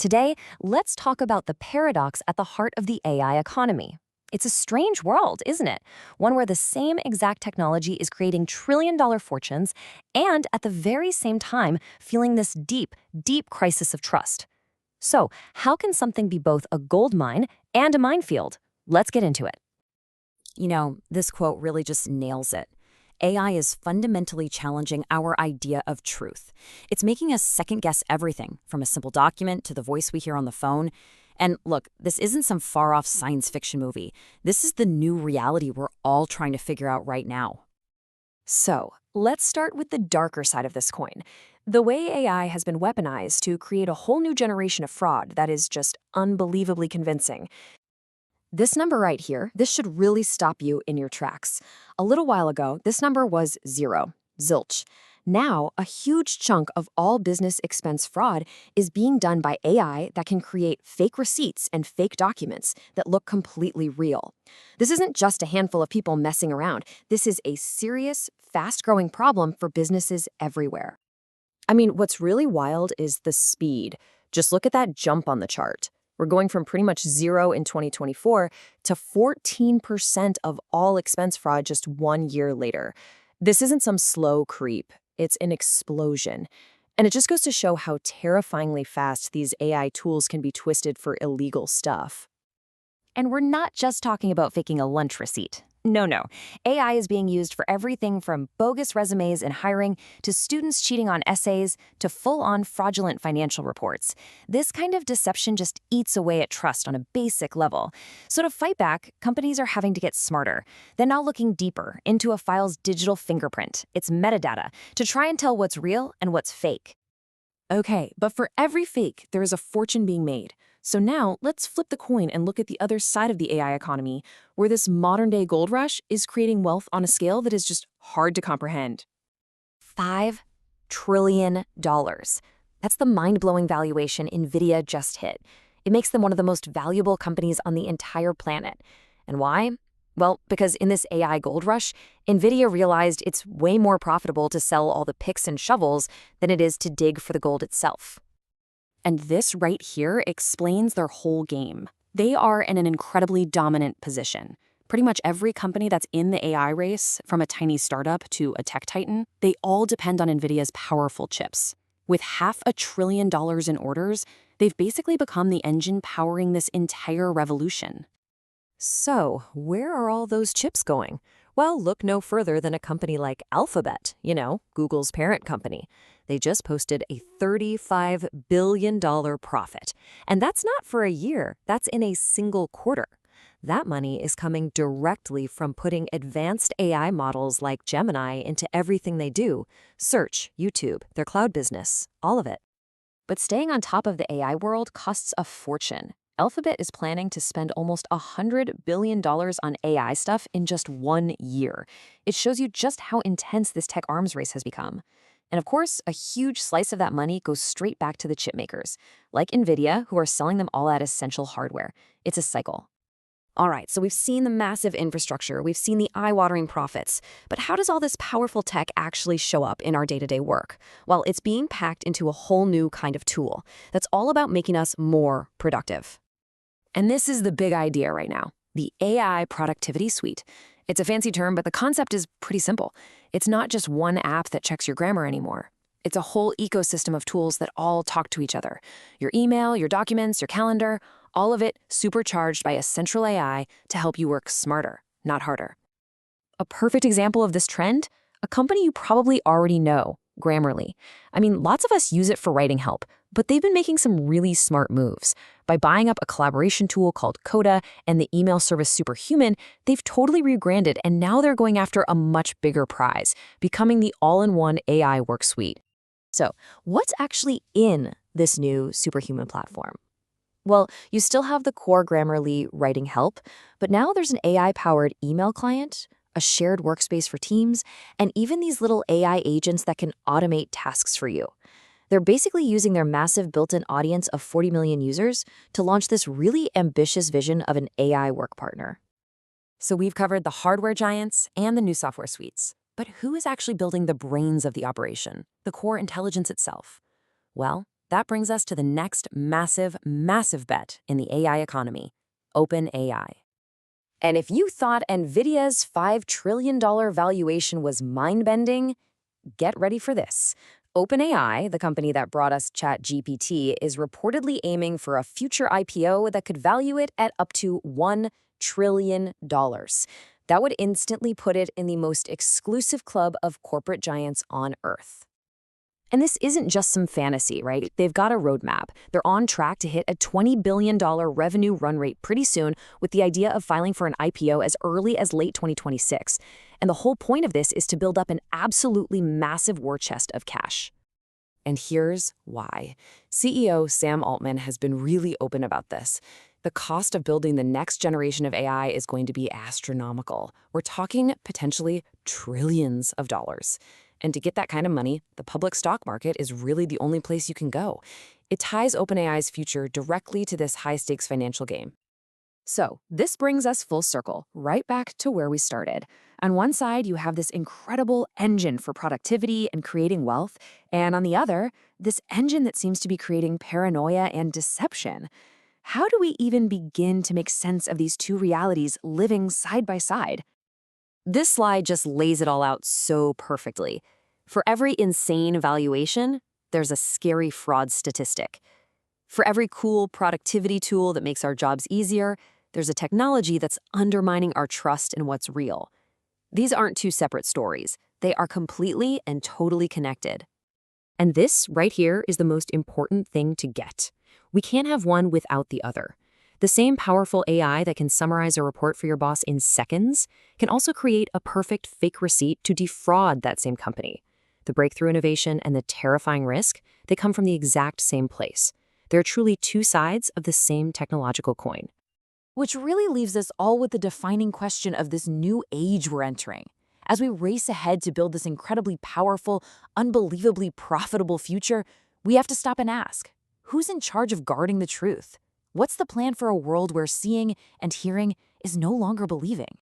Today, let's talk about the paradox at the heart of the AI economy. It's a strange world, isn't it? One where the same exact technology is creating trillion-dollar fortunes and at the very same time feeling this deep, deep crisis of trust. So, how can something be both a gold mine and a minefield? Let's get into it. This quote really just nails it. AI is fundamentally challenging our idea of truth. It's making us second-guess everything, from a simple document to the voice we hear on the phone. And look, this isn't some far-off science fiction movie. This is the new reality we're all trying to figure out right now. So, let's start with the darker side of this coin. The way AI has been weaponized to create a whole new generation of fraud that is just unbelievably convincing. This number right here, this should really stop you in your tracks. A little while ago, this number was zero, zilch. Now, a huge chunk of all business expense fraud is being done by AI that can create fake receipts and fake documents that look completely real. This isn't just a handful of people messing around. This is a serious, fast-growing problem for businesses everywhere. I mean, what's really wild is the speed. Just look at that jump on the chart. We're going from pretty much zero in 2024 to 14% of all expense fraud just 1 year later. This isn't some slow creep. It's an explosion. And it just goes to show how terrifyingly fast these AI tools can be twisted for illegal stuff. And we're not just talking about faking a lunch receipt. No. AI is being used for everything from bogus resumes in hiring to students cheating on essays to full-on fraudulent financial reports. This kind of deception just eats away at trust on a basic level. So to fight back, companies are having to get smarter. They're now looking deeper into a file's digital fingerprint, its metadata, to try and tell what's real and what's fake. Okay, but for every fake, there is a fortune being made. So now, let's flip the coin and look at the other side of the AI economy, where this modern-day gold rush is creating wealth on a scale that is just hard to comprehend. $5 trillion. That's the mind-blowing valuation Nvidia just hit. It makes them one of the most valuable companies on the entire planet. And why? Well, because in this AI gold rush, Nvidia realized it's way more profitable to sell all the picks and shovels than it is to dig for the gold itself. And this right here explains their whole game. They are in an incredibly dominant position. Pretty much every company that's in the AI race, from a tiny startup to a tech titan, they all depend on Nvidia's powerful chips. With $500 billion in orders, they've basically become the engine powering this entire revolution. So, where are all those chips going? Well, look no further than a company like Alphabet, Google's parent company. They just posted a $35 billion profit. And that's not for a year, that's in a single quarter. That money is coming directly from putting advanced AI models like Gemini into everything they do: search, YouTube, their cloud business, all of it. But staying on top of the AI world costs a fortune. Alphabet is planning to spend almost $100 billion on AI stuff in just 1 year. It shows you just how intense this tech arms race has become. And of course, a huge slice of that money goes straight back to the chip makers, like Nvidia, who are selling them all at essential hardware. It's a cycle. All right, so we've seen the massive infrastructure, we've seen the eye-watering profits, but how does all this powerful tech actually show up in our day-to-day work? Well, it's being packed into a whole new kind of tool that's all about making us more productive. And this is the big idea right now, the AI Productivity Suite. It's a fancy term, but the concept is pretty simple. It's not just one app that checks your grammar anymore. It's a whole ecosystem of tools that all talk to each other. Your email, your documents, your calendar, all of it supercharged by a central AI to help you work smarter, not harder. A perfect example of this trend? A company you probably already know, Grammarly. I mean, lots of us use it for writing help, but they've been making some really smart moves. By buying up a collaboration tool called Coda and the email service Superhuman, they've totally rebranded, and now they're going after a much bigger prize, becoming the all-in-one AI work suite. So, what's actually in this new Superhuman platform? Well, you still have the core Grammarly writing help, but now there's an AI-powered email client, a shared workspace for teams, and even these little AI agents that can automate tasks for you. They're basically using their massive built-in audience of 40 million users to launch this really ambitious vision of an AI work partner. So we've covered the hardware giants and the new software suites. But who is actually building the brains of the operation, the core intelligence itself? Well, That brings us to the next massive, massive bet in the AI economy, OpenAI. And if you thought Nvidia's $5 trillion valuation was mind-bending, get ready for this. OpenAI, the company that brought us ChatGPT, is reportedly aiming for a future IPO that could value it at up to $1 trillion. That would instantly put it in the most exclusive club of corporate giants on Earth. And this isn't just some fantasy, right? They've got a roadmap. They're on track to hit a $20 billion revenue run rate pretty soon, with the idea of filing for an IPO as early as late 2026. And the whole point of this is to build up an absolutely massive war chest of cash. And here's why. CEO Sam Altman has been really open about this. The cost of building the next generation of AI is going to be astronomical. We're talking potentially trillions of dollars. And to get that kind of money, the public stock market is really the only place you can go. It ties OpenAI's future directly to this high-stakes financial game. So, this brings us full circle, right back to where we started. On one side, you have this incredible engine for productivity and creating wealth, and on the other, this engine that seems to be creating paranoia and deception. How do we even begin to make sense of these two realities living side by side? This slide just lays it all out so perfectly. For every insane valuation, there's a scary fraud statistic. For every cool productivity tool that makes our jobs easier, there's a technology that's undermining our trust in what's real. These aren't two separate stories. They are completely and totally connected. And this right here is the most important thing to get. We can't have one without the other. The same powerful AI that can summarize a report for your boss in seconds can also create a perfect fake receipt to defraud that same company. The breakthrough innovation and the terrifying risk, they come from the exact same place. They're truly two sides of the same technological coin. Which really leaves us all with the defining question of this new age we're entering. As we race ahead to build this incredibly powerful, unbelievably profitable future, we have to stop and ask, who's in charge of guarding the truth? What's the plan for a world where seeing and hearing is no longer believing?